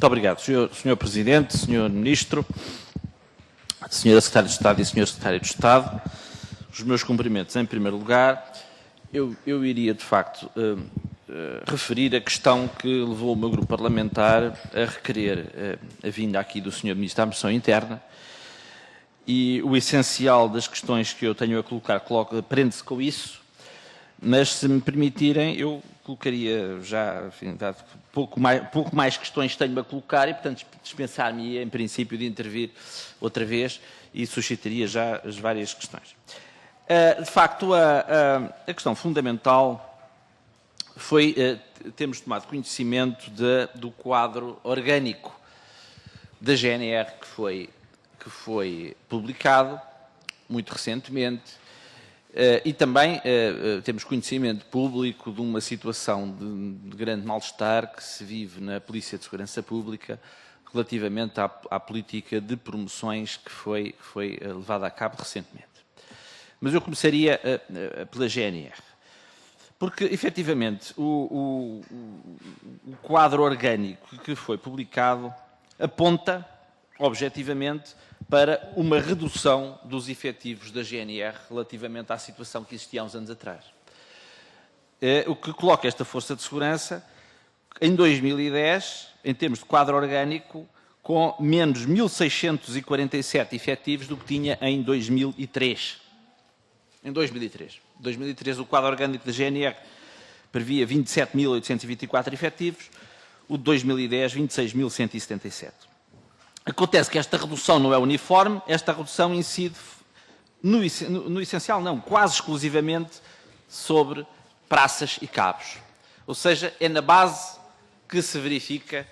Muito obrigado, Sr. Presidente, Sr. Ministro, Sra. Secretária de Estado e Sr. Secretário de Estado. Os meus cumprimentos. Em primeiro lugar, eu iria, de facto, referir a questão que levou o meu grupo parlamentar a requerer a vinda aqui do Sr. Ministro da Administração Interna, e o essencial das questões que eu tenho a colocar prende-se com isso, mas, se me permitirem, eu colocaria já, enfim, pouco mais questões tenho a colocar e, portanto, dispensar-me, em princípio, de intervir outra vez e suscitaria já as várias questões. De facto, a questão fundamental foi termos tomado conhecimento do quadro orgânico da GNR que foi publicado muito recentemente, e também temos conhecimento público de uma situação de grande mal-estar que se vive na Polícia de Segurança Pública relativamente à política de promoções que foi levada a cabo recentemente. Mas eu começaria pela GNR, porque, efetivamente, o quadro orgânico que foi publicado aponta, objetivamente, para uma redução dos efetivos da GNR relativamente à situação que existia há uns anos atrás. O que coloca esta Força de Segurança, em 2010, em termos de quadro orgânico, com menos 1.647 efetivos do que tinha em 2003. Em 2003, o quadro orgânico da GNR previa 27.824 efetivos, o de 2010, 26.177. Acontece que esta redução não é uniforme, esta redução incide, no essencial não, quase exclusivamente sobre praças e cabos. Ou seja, é na base que se verifica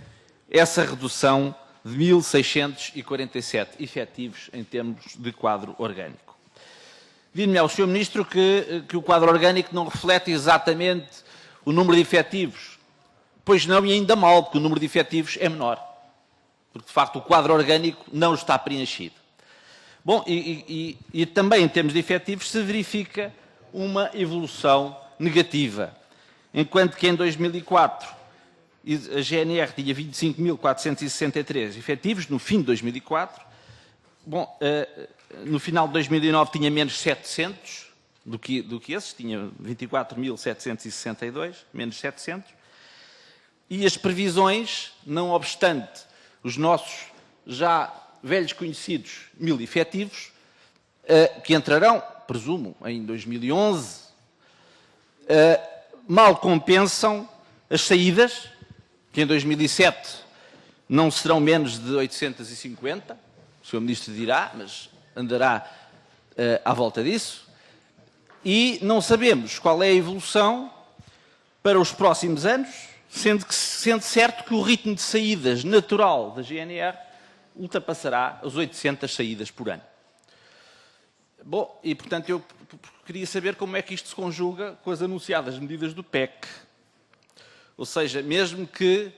essa redução de 1.647 efetivos em termos de quadro orgânico. Dir-me ao Sr. Ministro que o quadro orgânico não reflete exatamente o número de efetivos. Pois não, e ainda mal, porque o número de efetivos é menor. Porque, de facto, o quadro orgânico não está preenchido. Bom, e também, em termos de efetivos, se verifica uma evolução negativa. Enquanto que em 2004 a GNR tinha 25.463 efetivos, no fim de 2004. Bom, no final de 2009 tinha menos 700 do que esses, tinha 24.762, menos 700. E as previsões, não obstante os nossos já velhos conhecidos 1.000 efetivos, que entrarão, presumo, em 2011, mal compensam as saídas, que em 2007 não serão menos de 850, o Sr. Ministro dirá, mas andará à volta disso, e não sabemos qual é a evolução para os próximos anos, sendo certo que o ritmo de saídas natural da GNR ultrapassará as 800 saídas por ano. Bom, e portanto eu queria saber como é que isto se conjuga com as anunciadas medidas do PEC. Ou seja, mesmo que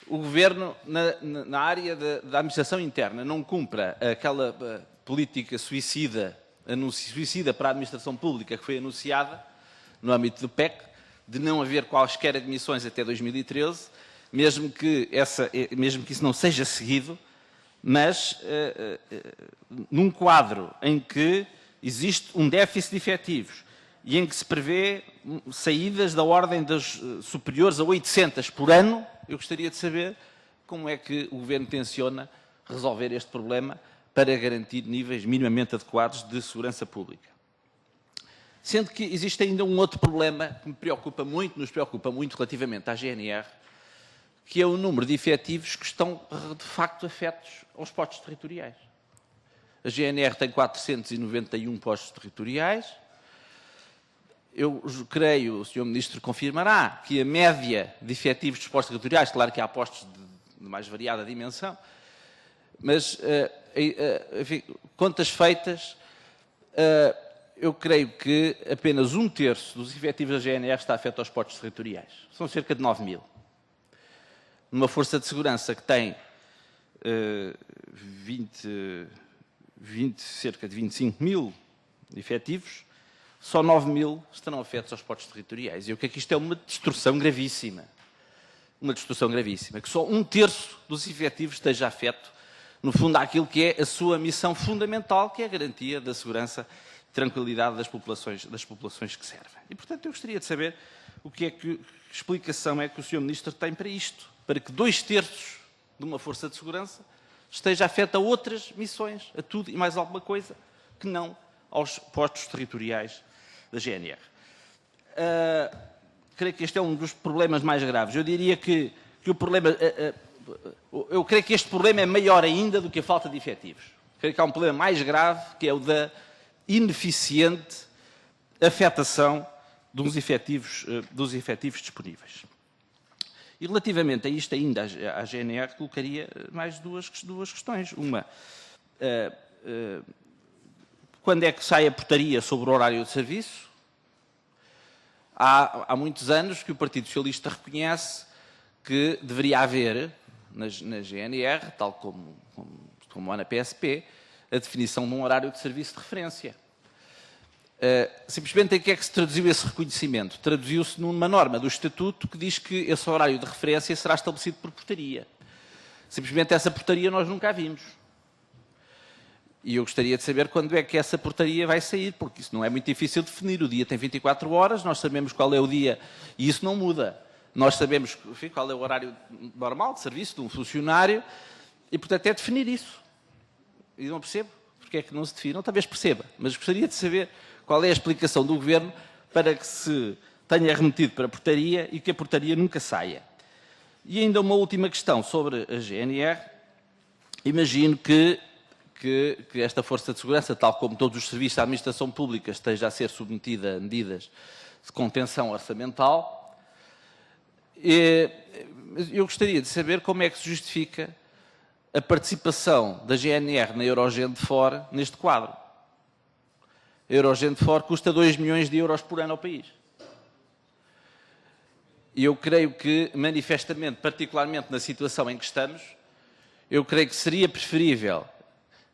o Governo, na área da administração interna, não cumpra aquela política suicida para a administração pública que foi anunciada no âmbito do PEC, de não haver quaisquer admissões até 2013, mesmo que isso não seja seguido, mas num quadro em que existe um déficit de efetivos e em que se prevê saídas da ordem das superiores a 800 por ano, eu gostaria de saber como é que o Governo tenciona resolver este problema para garantir níveis minimamente adequados de segurança pública. Sendo que existe ainda um outro problema que nos preocupa muito relativamente à GNR, que é o número de efetivos que estão, de facto, afetos aos postos territoriais. A GNR tem 491 postos territoriais. Eu creio, o Sr. Ministro confirmará, que a média de efetivos dos postos territoriais, claro que há postos de mais variada dimensão, mas, enfim, contas feitas, eu creio que apenas 1/3 dos efetivos da GNR está afeto aos postos territoriais. São cerca de 9.000. Numa força de segurança que tem cerca de 25.000 efetivos, só 9.000 estarão afetos aos postos territoriais. E eu creio que isto é uma distorção gravíssima. uma destruição gravíssima, que só 1/3 dos efetivos esteja afeto, no fundo, àquilo que é a sua missão fundamental, que é a garantia da segurança e tranquilidade das populações que servem. E, portanto, eu gostaria de saber que explicação é que o Sr. Ministro tem para isto, para que 2/3 de uma força de segurança esteja afeta a outras missões, a tudo e mais alguma coisa, que não aos postos territoriais da GNR. Creio que este é um dos problemas mais graves. Eu diria que o problema... eu creio que este problema é maior ainda do que a falta de efetivos. Creio que há um problema mais grave, que é o da ineficiente afetação dos efetivos disponíveis. E relativamente a isto ainda, à GNR, colocaria mais duas questões. Uma, quando é que sai a portaria sobre o horário de serviço? Há muitos anos que o Partido Socialista reconhece que deveria haver, na GNR, tal como há na PSP, a definição de um horário de serviço de referência. Simplesmente em que é que se traduziu esse reconhecimento? Traduziu-se numa norma do Estatuto que diz que esse horário de referência será estabelecido por portaria. Simplesmente essa portaria nós nunca a vimos. E eu gostaria de saber quando é que essa portaria vai sair, porque isso não é muito difícil de definir. O dia tem 24 horas, nós sabemos qual é o dia, e isso não muda. Nós sabemos, enfim, qual é o horário normal de serviço de um funcionário, e, portanto, é definir isso. E não percebo porque é que não se define. Não, talvez perceba, mas gostaria de saber qual é a explicação do Governo para que se tenha remetido para a portaria e que a portaria nunca saia. E ainda uma última questão sobre a GNR. Imagino que esta Força de Segurança, tal como todos os serviços da administração pública, esteja a ser submetida a medidas de contenção orçamental. Eu gostaria de saber como é que se justifica a participação da GNR na Eurogenfor neste quadro. A Eurogenfor custa 2 milhões de euros por ano ao país. E eu creio que, manifestamente, particularmente na situação em que estamos, eu creio que seria preferível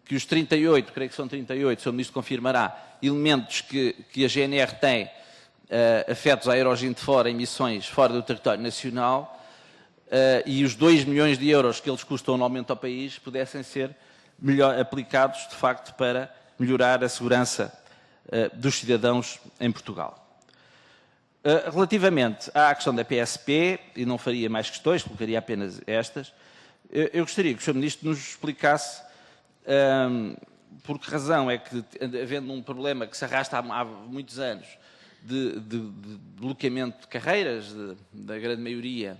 que os 38, creio que são 38, o Sr. Ministro confirmará, elementos que a GNR tem afetos à Eurogenfor em missões fora do território nacional e os 2 milhões de euros que eles custam anualmente ao país pudessem ser melhor aplicados, de facto, para melhorar a segurança dos cidadãos em Portugal. Relativamente à questão da PSP, e não faria mais questões, colocaria apenas estas, eu gostaria que o Sr. Ministro nos explicasse por que razão é que, havendo um problema que se arrasta há muitos anos de bloqueamento de carreiras da grande maioria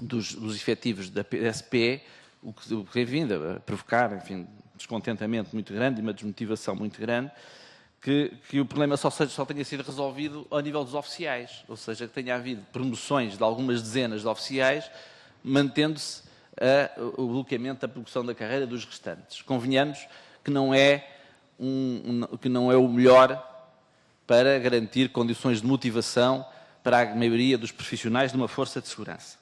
dos efetivos da PSP, o que tem vindo a provocar, enfim, descontentamento muito grande e uma desmotivação muito grande, que o problema só tenha sido resolvido ao nível dos oficiais, ou seja, que tenha havido promoções de algumas dezenas de oficiais, mantendo-se o bloqueamento da progressão da carreira dos restantes. Convenhamos que não é o melhor para garantir condições de motivação para a maioria dos profissionais de uma força de segurança.